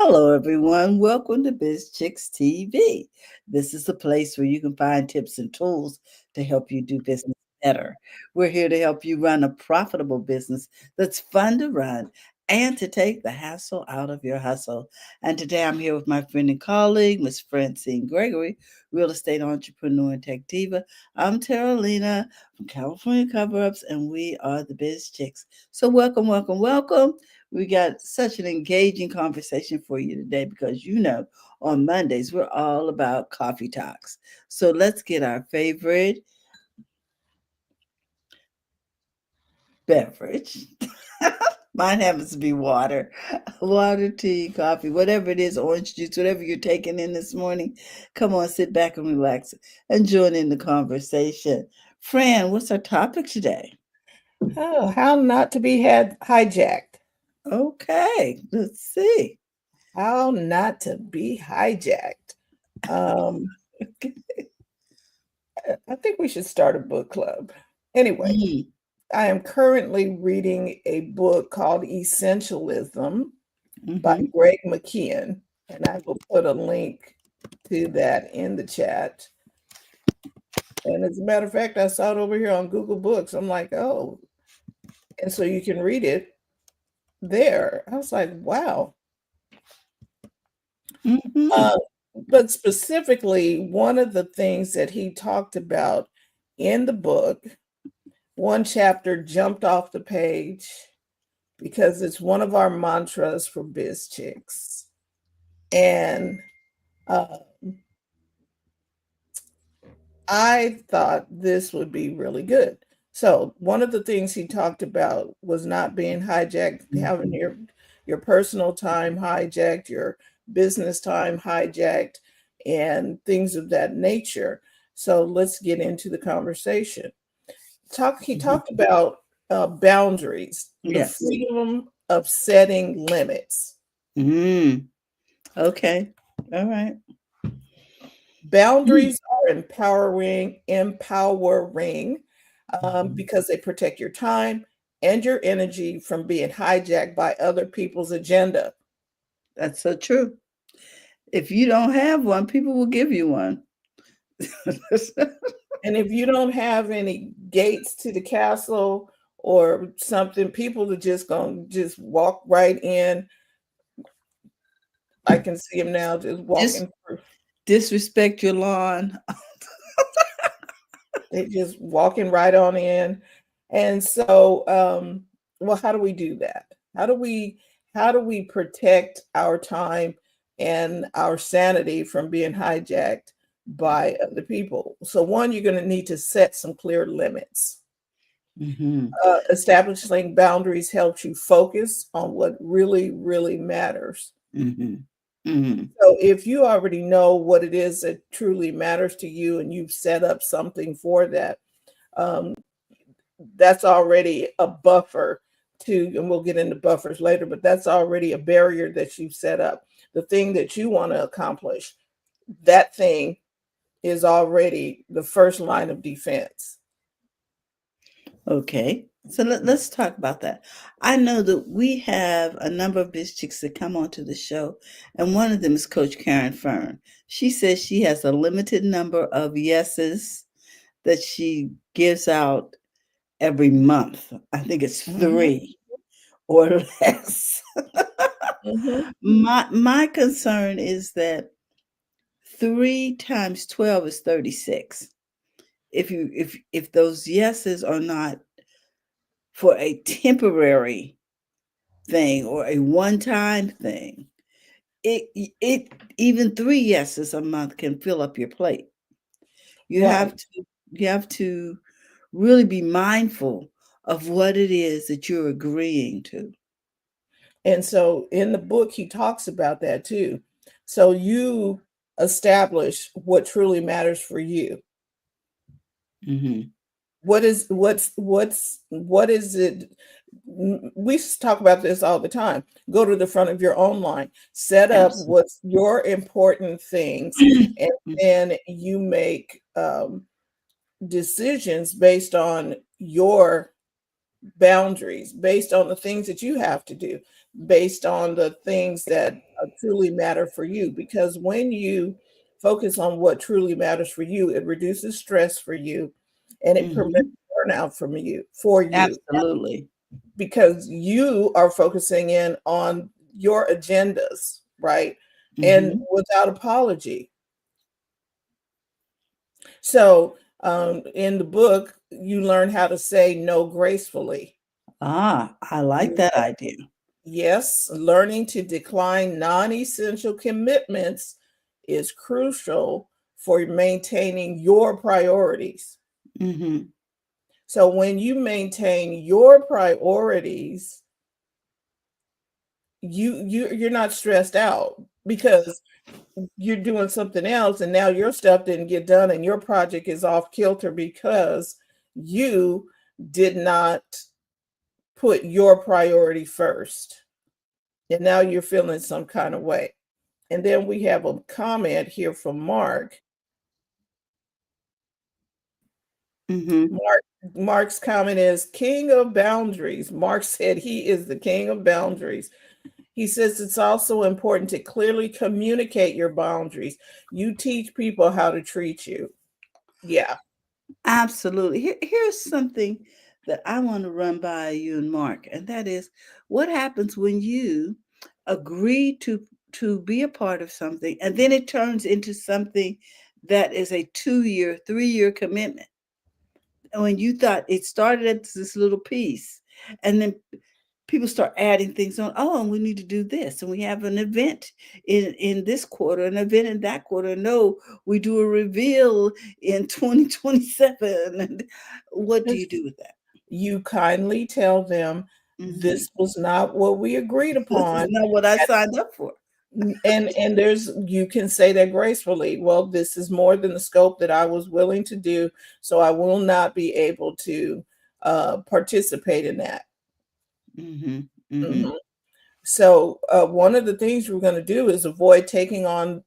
Hello, everyone. Welcome to BizChicks TV. This is a place where you can find tips and tools to help you do business better. We're here to help you run a profitable business that's fun to run and to take the hassle out of your hustle. And today I'm here with my friend and colleague, Miss Francine Gregory, real estate entrepreneur and tech diva. I'm Terralina from California Cover Ups, and we are the Biz Chicks. So, welcome, welcome, welcome. We got such an engaging conversation for you today because on Mondays we're all about coffee talks. So let's get our favorite beverage. Mine happens to be water, water, tea, coffee, whatever it is, orange juice, whatever you're taking in this morning. Come on, sit back and relax and join in the conversation. Fran, what's our topic today? Oh, how not to be had hijacked. Okay, let's see. How not to be hijacked. Um, I think we should start a book club. Anyway, Mm, I am currently reading a book called Essentialism by mhm. Greg McKeon, and I will put a link to that in the chat. And as a matter of fact, I saw it over here on Google Books. I'm like, oh, and so you can read it there. I was like, wow. Mhm. Uh, but specifically, one of the things that he talked about in the book, one chapter jumped off the page because it's one of our mantras for Biz Chicks. And uh, I thought this would be really good. So, one of the things he talked about was not being hijacked, having your personal time hijacked, your business time hijacked, and things of that nature. So, let's get into the conversation. He Mhm. talked about boundaries, the Yes. freedom of setting limits. Mm. Okay. All right. Mm. Boundaries are empowering Mhm. because they protect your time and your energy from being hijacked by other people's agenda. That's so true. If you don't have one, people will give you one. And if you don't have any gates to the castle or something, people are just going to just walk right in. I can see them now just Dis walking through. disrespect your lawn. They just walking right on in. And so, well, how do we do that? How do we how do we protect our time and our sanity from being hijacked by other people? So one, you're going to need to set some clear limits. Mhm. Establishing boundaries helps you focus on what really, really matters. Mhm. Mhm. So if you already know what it is that truly matters to you and you've set up something for that, um, that's already a buffer to, and we'll get into buffers later, but that's already a barrier that you've set up. The thing that you want to accomplish, that thing is already the first line of defense. Okay. So let's talk about that. I know that we have a number of biz chicks that come onto the show, and one of them is Coach Karen Fern. She says she has a limited number of yeses that she gives out every month. I think it's Mhm, 3 or less. mhm. My concern is that 3 times 12 is 36. If those yeses are not for a temporary thing or a one-time thing, it even 3 yeses a month can fill up your plate. You have Right. to you have to really be mindful of what it is that you're agreeing to. And so in the book, he talks about that too. So you establish what truly matters for you. Mhm. What is it? We talk about this all the time. Go to the front of your own line, set up Absolutely. what's your important things, and then you make decisions based on your boundaries, based on the things that you have to do. based on the things that truly matter for you. Because when you focus on what truly matters for you, it reduces stress for you and it prevents Mhm. burnout from you for you Absolutely. because you are focusing in on your agendas, right? And Mhm. without apology. So, in the book, you learn how to say no gracefully. Ah, I like that idea. Yes, learning to decline non essential commitments is crucial for maintaining your priorities. Mhm. So, when you maintain your priorities, you're not stressed out because you're doing something else and now your stuff didn't get done and your project is off kilter because you did not put your priority first. And now you're feeling some kind of way. And then we have a comment here from Mark. Mhm. Mark's comment is king of boundaries. Mark said he is the king of boundaries. He says it's also important to clearly communicate your boundaries. You teach people how to treat you. Yeah. Absolutely. Here's something that I want to run by you and Mark, and that is what happens when you agree to be a part of something and then it turns into something that is a 2-year, 3-year commitment. And when you thought it started as this little piece, and then people start adding things on. Oh, and we need to do this, and we have an event in this quarter, an event in that quarter. No, we do a reveal in 2027. And what do you do with that? You kindly tell them Mhm. this was not what we agreed This is upon. not what I signed up for. And there's you can say that gracefully. Well, this is more than the scope that I was willing to do, so I will not be able to participate in that. Mhm. Mhm. Mhm. So one of the things we're going to do is avoid taking on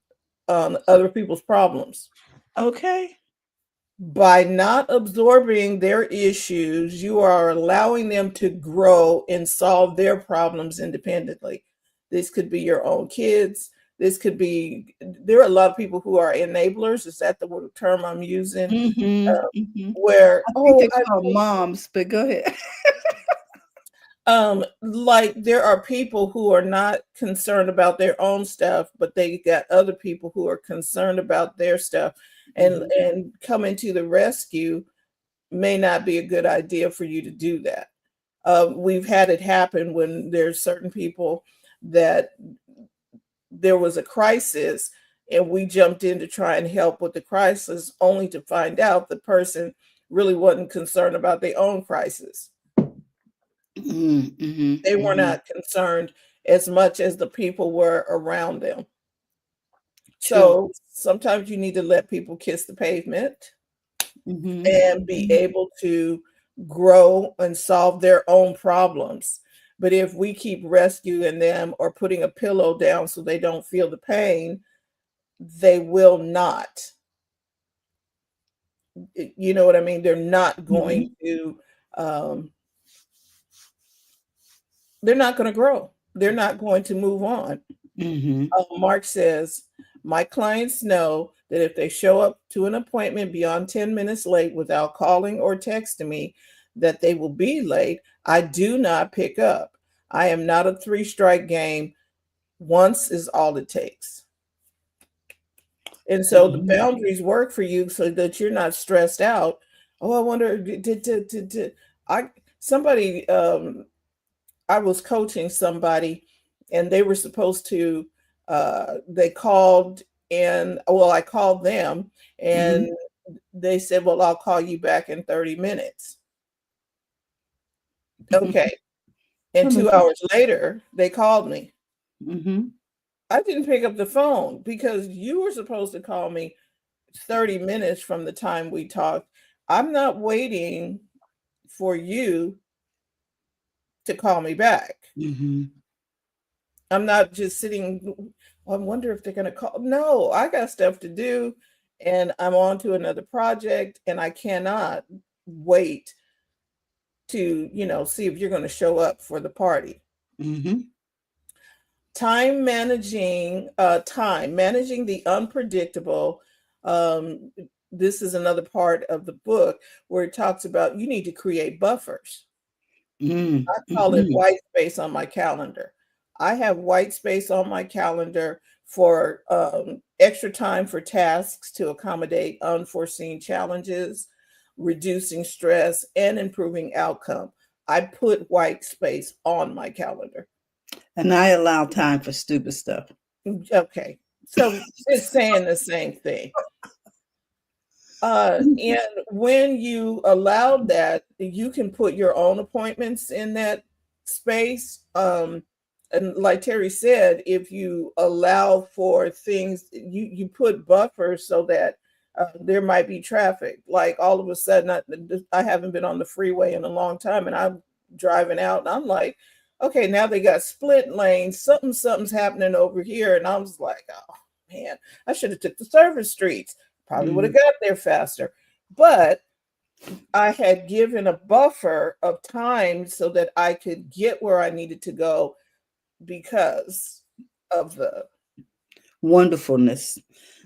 other people's problems. Okay. By not absorbing their issues, you are allowing them to grow and solve their problems independently. This could be your own kids. This could be, there are a lot of people who are enablers. Is that the term I'm using? Mhm. Uh, Mhm. where, I think oh, they're called moms, but go ahead. like there are people who are not concerned about their own stuff, but they got other people who are concerned about their stuff Mhm. and coming to the rescue may not be a good idea for you to do that. We've had it happen when there's certain people that there was a crisis and we jumped in to try and help with the crisis only to find out the person really wasn't concerned about their own crisis. Mhm. Mhm. They were Mhm. not concerned as much as the people were around them. True. So sometimes you need to let people kiss the pavement Mhm. and be Mhm. able to grow and solve their own problems. But if we keep rescuing them or putting a pillow down so they don't feel the pain, they will not. You know what I mean? Mhm. Um, they're not going to grow. They're not going to move on. Mhm. Mark says, my clients know that if they show up to an appointment beyond 10 minutes late without calling or texting me, that they will be late. I do not pick up. I am not a three-strike game. Once is all it takes. And so the Mhm. boundaries work for you so that you're not stressed out. Oh, I wonder, I somebody I was coaching somebody and they were supposed to they called and well I called them and Mhm. they said, well, I'll call you back in 30 minutes. Okay. And Hello. 2 hours later, they called me. Mhm. I didn't pick up the phone because you were supposed to call me 30 minutes from the time we talked. I'm not waiting for you to call me back. Mhm. I'm not just sitting, I wonder if they're going to call. No, I got stuff to do and I'm on to another project and I cannot wait to, see if you're going to show up for the party. Mhm. Time managing the unpredictable. Um, this is another part of the book where it talks about you need to create buffers. Mm, I call it mhm. white space on my calendar. I have white space on my calendar for extra time for tasks to accommodate unforeseen challenges, reducing stress, and improving outcome. I put white space on my calendar. And I allow time for stupid stuff. Okay, so it's saying the same thing. And when you allow that, you can put your own appointments in that space. And like Terry said, if you allow for things, you put buffers so that there might be traffic. Like all of a sudden, I haven't been on the freeway in a long time, and I'm driving out, and I'm like, okay, now they got split lanes. Something's happening over here, and I was like, oh man, I should have took the service streets. Probably would have Mhm. got there faster. But I had given a buffer of time so that I could get where I needed to go because of the Wonderfulness.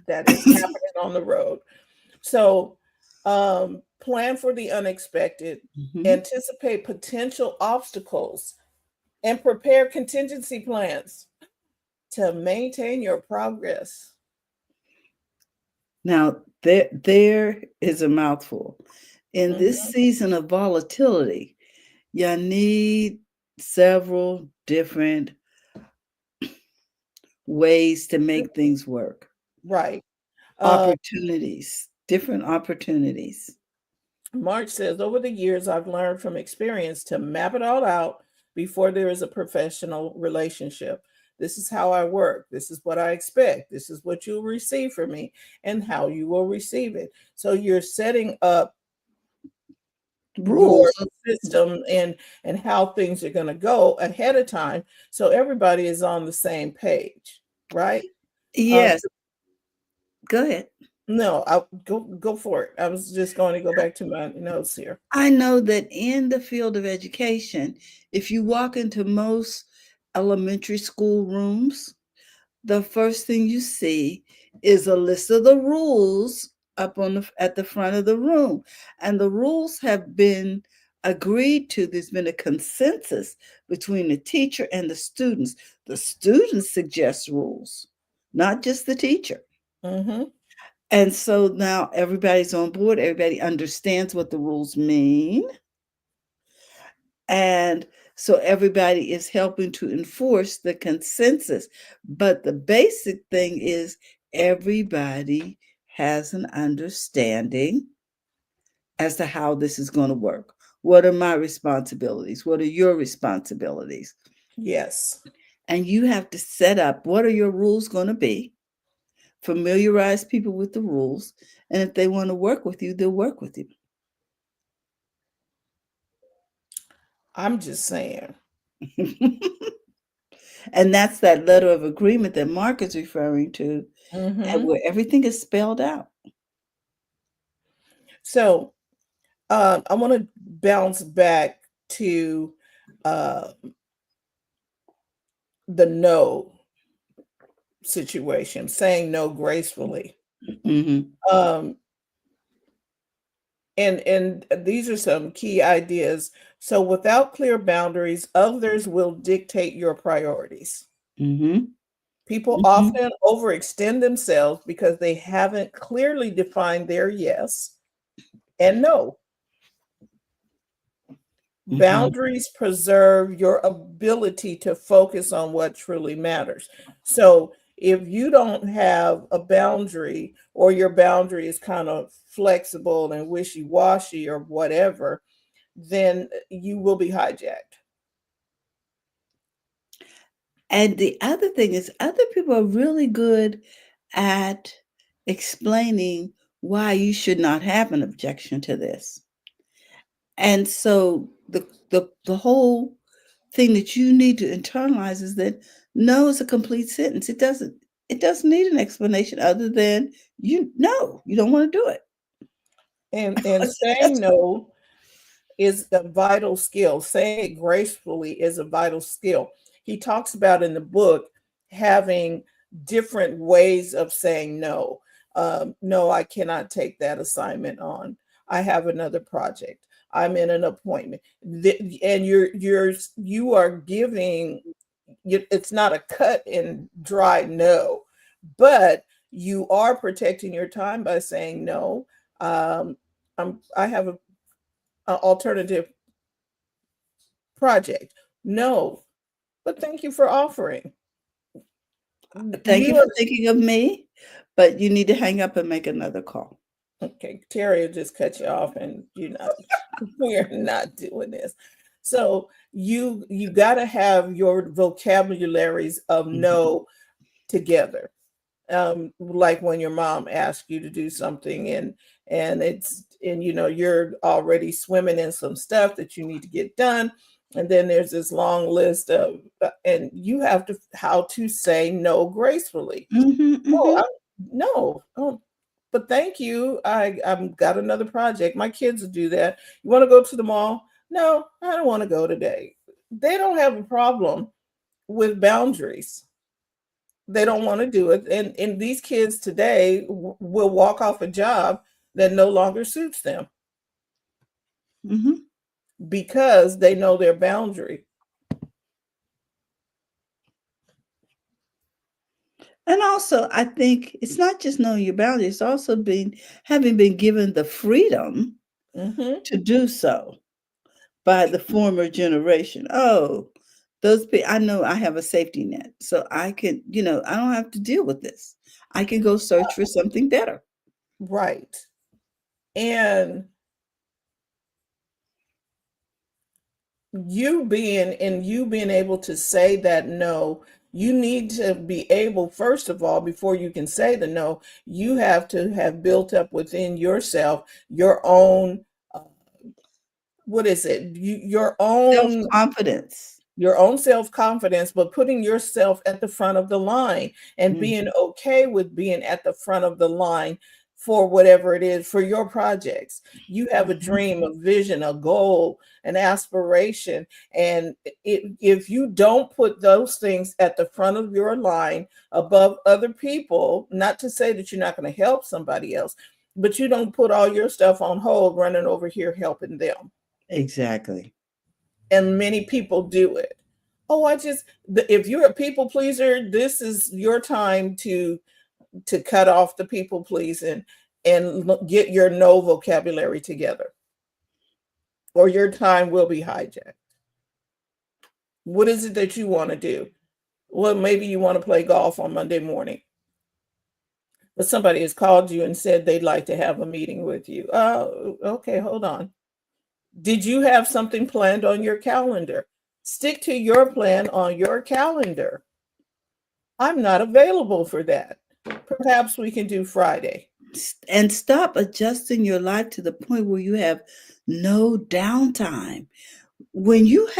that is happening on the road. So plan for the unexpected, Mhm. anticipate potential obstacles, and prepare contingency plans to maintain your progress. Now, there is a mouthful. In this Mhm. season of volatility, you need several different ways to make things work. Right. Uh, Opportunities, different opportunities. March says, over the years, I've learned from experience to map it all out before there is a professional relationship. This is how I work. This is what I expect. This is what you'll receive from me and how you will receive it. So you're setting up your Rules. system and how things are going to go ahead of time so everybody is on the same page, right? Yes, go ahead. No, I'll go for it. I was just going to go back to my notes here. I know that in the field of education, if you walk into most elementary school rooms, the first thing you see is a list of the rules up on at the front of the room. And the rules have been agreed to. There's been a consensus between the teacher and the students. The students suggest rules, not just the teacher. Hmm. And so now everybody's on board, everybody understands what the rules mean. And so everybody is helping to enforce the consensus. But the basic thing is everybody has an understanding as to how this is going to work. What are my responsibilities? What are your responsibilities? Yes. And you have to set up what are your rules going to be, familiarize people with the rules. And if they want to work with you, they'll work with you. I'm just saying. And that's that letter of agreement that Mark is referring to, and Hmm. where everything is spelled out. So I want to bounce back to uh, the no situation, saying no gracefully. Mhm. Um, and these are some key ideas. So without clear boundaries, others will dictate your priorities. Mhm. People Mhm. often overextend themselves because they haven't clearly defined their yes and no. Mhm. Boundaries preserve your ability to focus on what truly matters. So if you don't have a boundary or your boundary is kind of flexible and wishy-washy or whatever, then you will be hijacked. And the other thing is other people are really good at explaining why you should not have an objection to this. And so the whole thing that you need to internalize is that no is a complete sentence. It doesn't need an explanation other than you don't want to do it. And saying That's no is a vital skill. Saying it gracefully is a vital skill. He talks about in the book having different ways of saying no. No, I cannot take that assignment on. I have another project. I'm in an appointment. And you are giving, it's not a cut and dry no, but you are protecting your time by saying no. Um, I have a alternative project. No, but thank you for offering. Thank you You are for thinking of me, but you need to hang up and make another call. okay. Terry will just cut you off, and you're not. We're not doing this. So you got to have your vocabularies of Mhm. no together. Like when your mom asks you to do something, and it's, and you're already swimming in some stuff that you need to get done, and then there's this long list of and you have to how to say no gracefully. Mhm, Oh, mhm. no, oh, but thank you. I've got another project. My kids will do that. You want to go to the mall? No, I don't want to go today. They don't have a problem with boundaries. They don't want to do it. And these kids today will walk off a job that no longer suits them Mhm. because they know their boundary. And also, I think it's not just knowing your boundaries, it's also being having been given the freedom Hmm. to do so by the former generation. Oh, I know I have a safety net, so I can, I don't have to deal with this. I can go search for something better. Right. And you being able to say that no, you need to be able, first of all, before you can say the no, you have to have built up within yourself your own what is it, Self-confidence. your own self-confidence, but putting yourself at the front of the line and being Mhm, okay with being at the front of the line for whatever it is for your projects. You have a mhm. dream, a vision, a goal, an aspiration. And if you don't put those things at the front of your line above other people, not to say that you're not going to help somebody else, but you don't put all your stuff on hold running over here helping them. Exactly. And many people do it. Oh, if you're a people pleaser, this is your time to cut off the people pleasing and get your no vocabulary together, or your time will be hijacked. What is it that you want to do? Well, maybe you want to play golf on Monday morning, but somebody has called you and said they'd like to have a meeting with you. Oh, okay, hold on. Did you have something planned on your calendar? Stick to your plan on your calendar. I'm not available for that. Perhaps we can do Friday. And stop adjusting your life to the point where you have no downtime. When you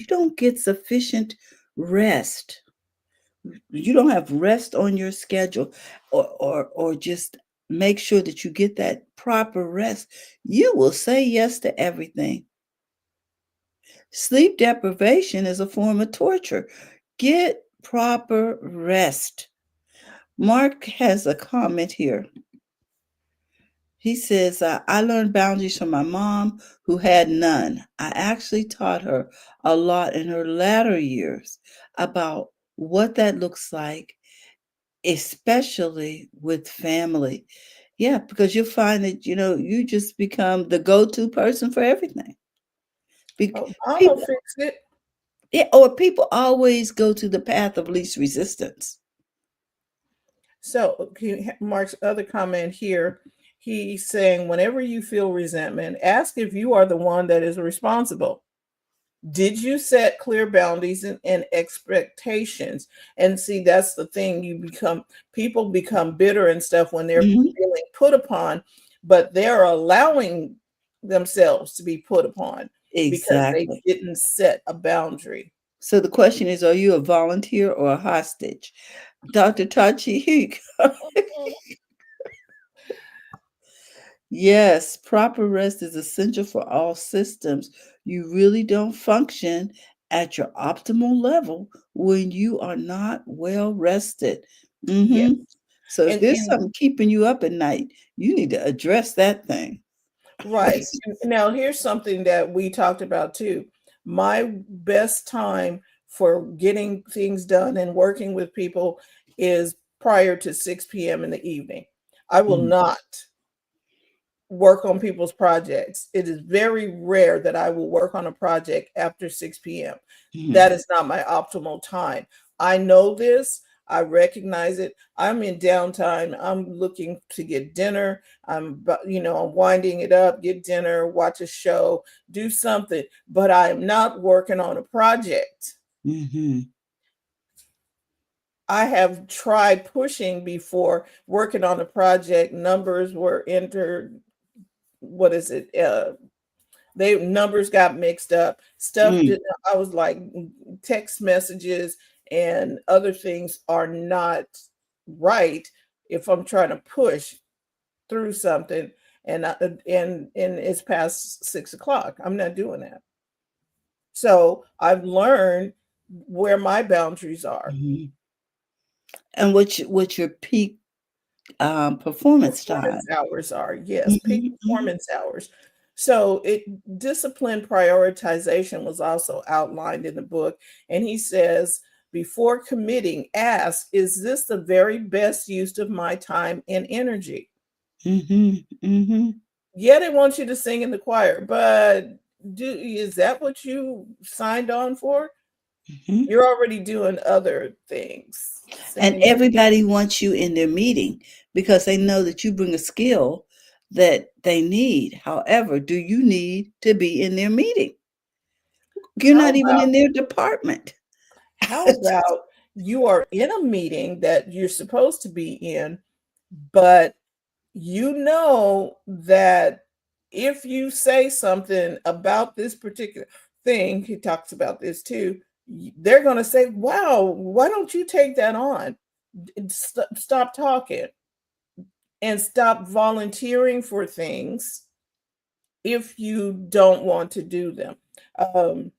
don't get sufficient rest, you don't have rest on your schedule, or just make sure that you get that proper rest, you will say yes to everything. Sleep deprivation is a form of torture. Get proper rest. Mark has a comment here. He says, I learned boundaries from my mom, who had none. I actually taught her a lot in her latter years about what that looks like, especially with family. Yeah, because you'll find that, you just become the go to person for everything. Oh, I'm gonna People, fix it. yeah, or people always go to the path of least resistance. So Mark's other comment here, he's saying, whenever you feel resentment, ask if you are the one that is responsible. Did you set clear boundaries and expectations? And see, that's the thing. People become bitter and stuff when they're Mhm. feeling put upon, but they're allowing themselves to be put upon because they Exactly. didn't set a boundary. So the question is, are you a volunteer or a hostage? Dr. Tachi, here you go. Yes, proper rest is essential for all systems. You really don't function at your optimal level when you are not well rested. Yeah. So if there's And something keeping you up at night, you need to address that thing. right. Now, here's something that we talked about too. My best time for getting things done and working with people is prior to 6 p.m. in the evening. I will Mhm, not work on people's projects. It is very rare that I will work on a project after 6 p.m. mhm, That is not my optimal time. I know this. I recognize it. I'm in downtime. I'm looking to get dinner. I'm winding it up, get dinner, watch a show, do something, but I'm not working on a project. mhm, I have tried pushing before working on a project. Numbers were entered. What is it? They numbers got mixed up. Stuff mm, did I was like text messages and other things are not right if I'm trying to push through something and it's past 6 o'clock. I'm not doing that. So I've learned where my boundaries are. mhm. And what's your peak performance time? Performance hours are, yes, peak Mhm, mhm, performance hours. So it discipline prioritization was also outlined in the book. And he says, before committing, ask, is this the very best use of my time and energy? mhm, mhm, Yeah, they want you to sing in the choir, but is that what you signed on for? mhm. You're already doing other things. And Singing. everybody wants you in their meeting because they know that you bring a skill that they need. However, do you need to be in their meeting? You're How not even about in their department. how about you are in a meeting that you're supposed to be in, but you know that if you say something about this particular thing, he talks about this too, they're going to say, wow, why don't you take that on? Stop talking and stop volunteering for things if you don't want to do them. Um,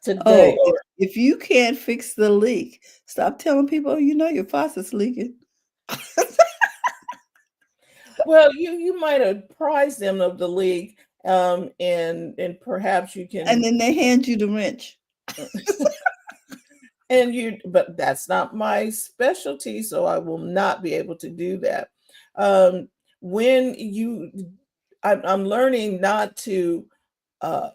today, Oh, if you can't fix the leak, stop telling people, "Oh, you know your faucet's leaking." well, you might apprise them of the league, and perhaps you And can. then they hand you the wrench. And but that's not my specialty, so I will not be able to do that. Um, when you, I'm learning not to uh,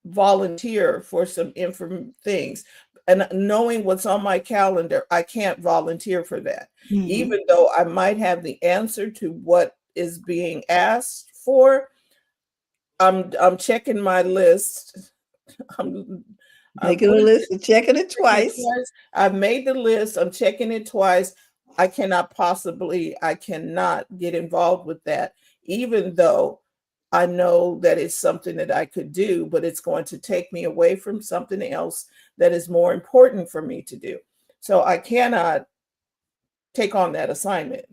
volunteer for some inform things, and knowing what's on my calendar, I can't volunteer for that, Mhm. even though I might have the answer to what is being asked for. I'm checking my list. I'm I'm Making a putting list and checking it checking it twice. twice. I've made the list. I'm checking it twice. I cannot get involved with that, even though I know that it's something that I could do, but it's going to take me away from something else that is more important for me to do. So I cannot take on that assignment.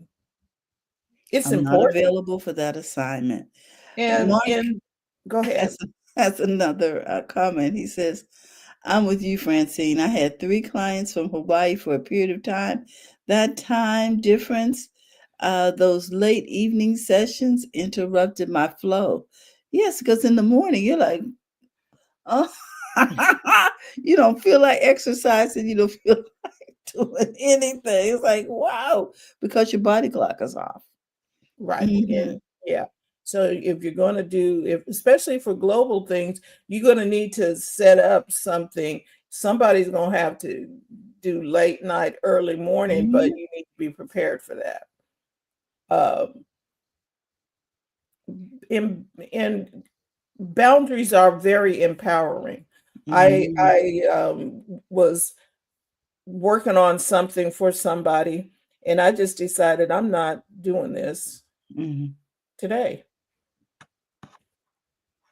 It's I'm not important. available for that assignment. Mark And go ahead. has has another, comment. He says, "I'm with you, Francine. I had 3 clients from Hawaii for a period of time. That time difference, those late evening sessions interrupted my flow." Yes, because in the morning, you're like, "Oh," you don't feel like exercising, you don't feel like doing anything. It's like, wow, because your body clock is off. Right. And Mhm. yeah. So if you're going to do, if especially for global things, you're going to need to set up something. Somebody's going to have to do late night, early morning, but Mhm. you need to be prepared for that. Um, and boundaries are very empowering. Mhm. I was working on something for somebody, and I just decided I'm not doing this Mhm. today.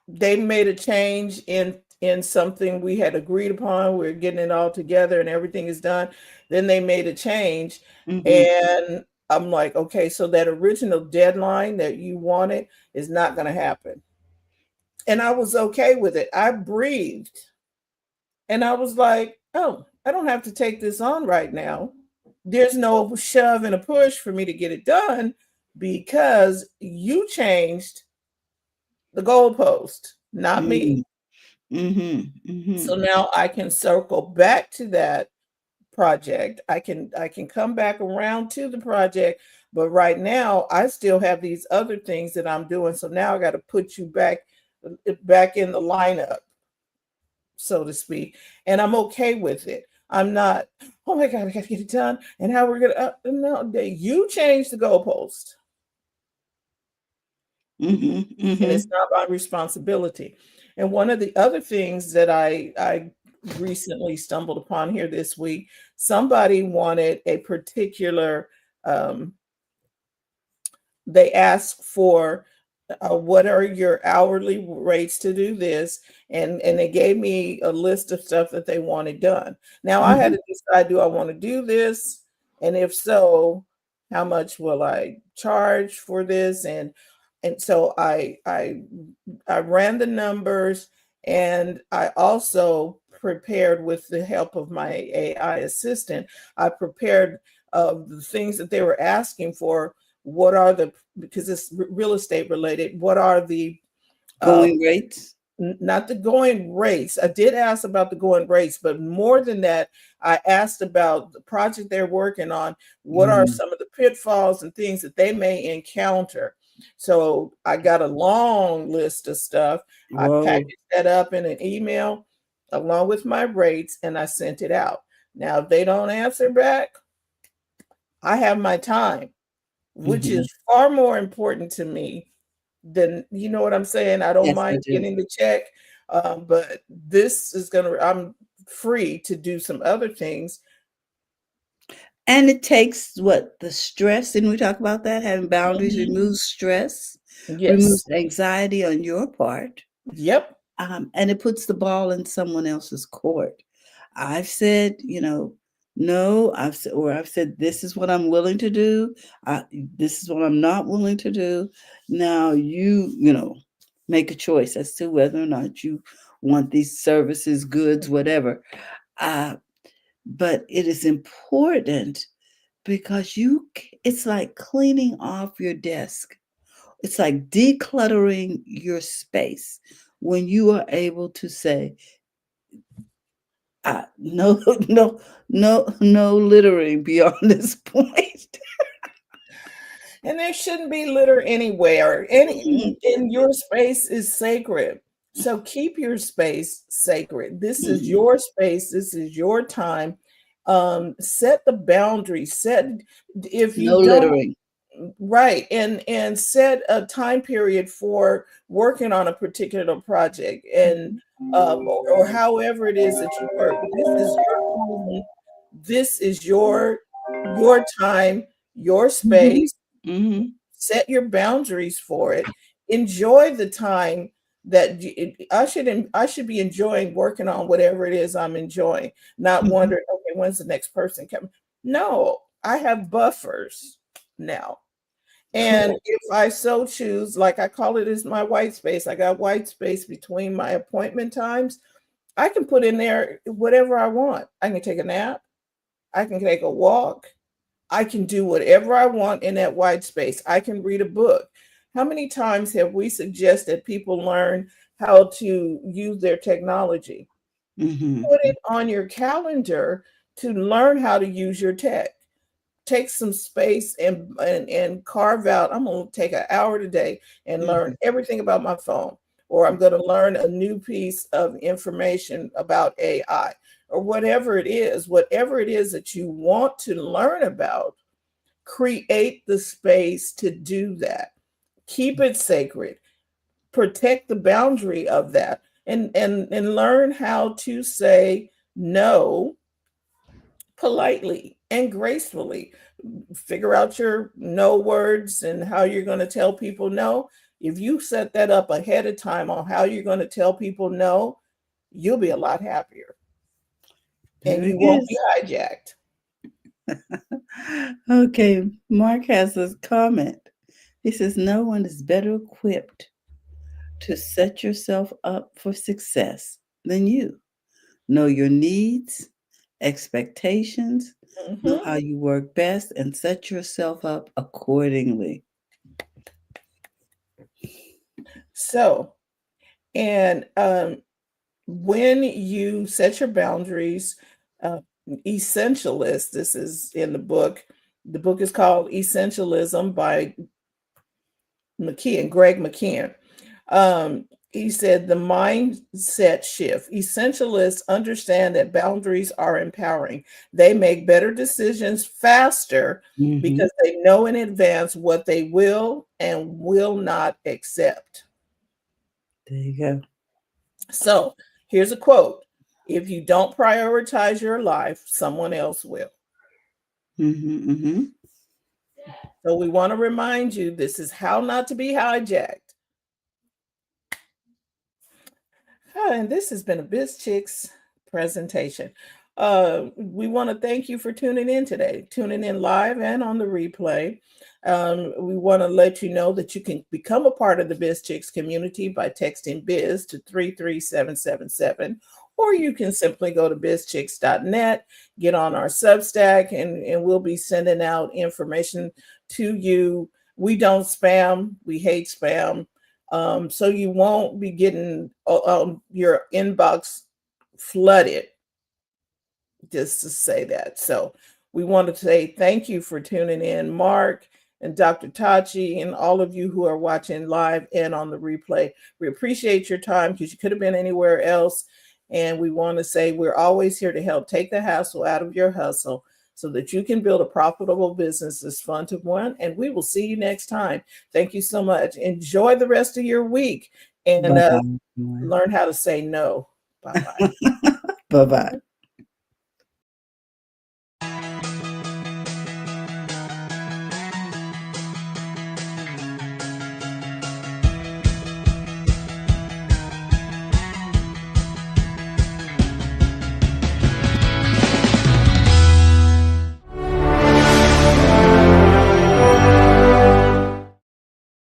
They made a change in something we had agreed upon. We're getting it all together and everything is done. Then they made a change, Mhm. and I'm like, okay, so that original deadline that you wanted is not going to happen. And I was okay with it. I breathed. And I was like, oh, I don't have to take this on right now. There's no shove and a push for me to get it done because you changed the goalpost, not me. Mm. Mhm. So Mhm. now I can circle back to that project. I can come back around to the project, but right now I still have these other things that I'm doing. So now I got to put you back in the lineup, so to speak. And I'm okay with it. I'm not, oh my God, I got to get it done. And how we're going to, no, you changed the goalpost Mhm. and it's Mhm. not my responsibility. And one of the other things that I recently stumbled upon here this week, somebody wanted a particular, um, they asked for what are your hourly rates to do this, and they gave me a list of stuff that they wanted done. Now I had Mhm. to decide, do I want to do this, and if so, how much will I charge for this? And so I ran the numbers, and I also prepared, with the help of my AI assistant, I prepared the things that they were asking for. What are the, because it's real estate related, what are the uh, Going rates. not the going rates. I did ask about the going rates, but more than that, I asked about the project they're working on. What are Mhm. some of the pitfalls and things that they may encounter? So I got a long list of stuff. I Whoa. packaged that up in an email along with my rates, and I sent it out. Now, if they don't answer back, I have my time, which Mhm. is far more important to me than, you know what I'm saying? I don't Yes, I mind do. getting the check, but this is gonna, I'm free to do some other things. And it takes what? The stress, and we talk about that, having boundaries Mhm. removes stress, Yes. removes anxiety on your part, Yep. and it puts the ball in someone else's court. I've said, no, I've said, this is what I'm willing to do. This is what I'm not willing to do. Now make a choice as to whether or not you want these services, goods, whatever. Uh, but it is important because it's like cleaning off your desk. It's like decluttering your space when you are able to say, no, no littering beyond this point. And there shouldn't be litter anywhere. Mm, In your space is sacred. So keep your space sacred. This is mhm. your space. This is your time. Set the boundaries. Set, if you No don't, littering. right, and set a time period for working on a particular project, and or however it is that you work. This is your home. This is your time, your Mhm, space. mhm, Set your boundaries for it. Enjoy the time that I should be enjoying working on whatever it is I'm enjoying, not mhm. wondering, okay, when's the next person coming? No, I have buffers now. And Cool. if I so choose, like I call it, is my white space. I got white space between my appointment times. I can put in there whatever I want. I can take a nap. I can take a walk. I can do whatever I want in that white space. I can read a book. How many times have we suggested people learn how to use their technology? Mhm, Put it on your calendar to learn how to use your tech. Take some space and carve out. I'm going to take an hour today and learn mhm, everything about my phone, or I'm going to learn a new piece of information about AI, or whatever it is that you want to learn about. Create the space to do that. Keep it sacred. Protect the boundary of that, and learn how to say no politely and gracefully. Figure out your no words and how you're going to tell people no. If you set that up ahead of time on how you're going to tell people no, you'll be a lot happier and very you good. won't be hijacked. Okay, Mark has a comment. He says, no one is better equipped to set yourself up for success than you. Know your needs, expectations, know Mhm. how you work best, and set yourself up accordingly. So, and when you set your boundaries, uh, essentialist, this is in the book. The book is called Essentialism by Greg McKeon. He said the mindset shift. Essentialists understand that boundaries are empowering. They make better decisions faster Mhm. because they know in advance what they will and will not accept. There you go. So here's a quote: if you don't prioritize your life, someone else will. Mhm, mhm. So we want to remind you this is how not to be hijacked. And this has been a BizChicks presentation. We want to thank you for tuning in today, tuning in live and on the replay. We want to let you know that you can become a part of the BizChicks community by texting biz to 33777, or you can simply go to bizchicks.net, get on our Substack, and we'll be sending out information to you. We don't spam, we hate spam, so you won't be getting your inbox flooded, just to say that. So we want to say thank you for tuning in, Mark and Dr. Tachi, and all of you who are watching live and on the replay. We appreciate your time because you could have been anywhere else. And we want to say we're always here to help take the hassle out of your hustle so that you can build a profitable business that's fun to run. And we will see you next time. Thank you so much. Enjoy the rest of your week and Bye-bye, everyone. learn how to say no. Bye bye. Bye-bye.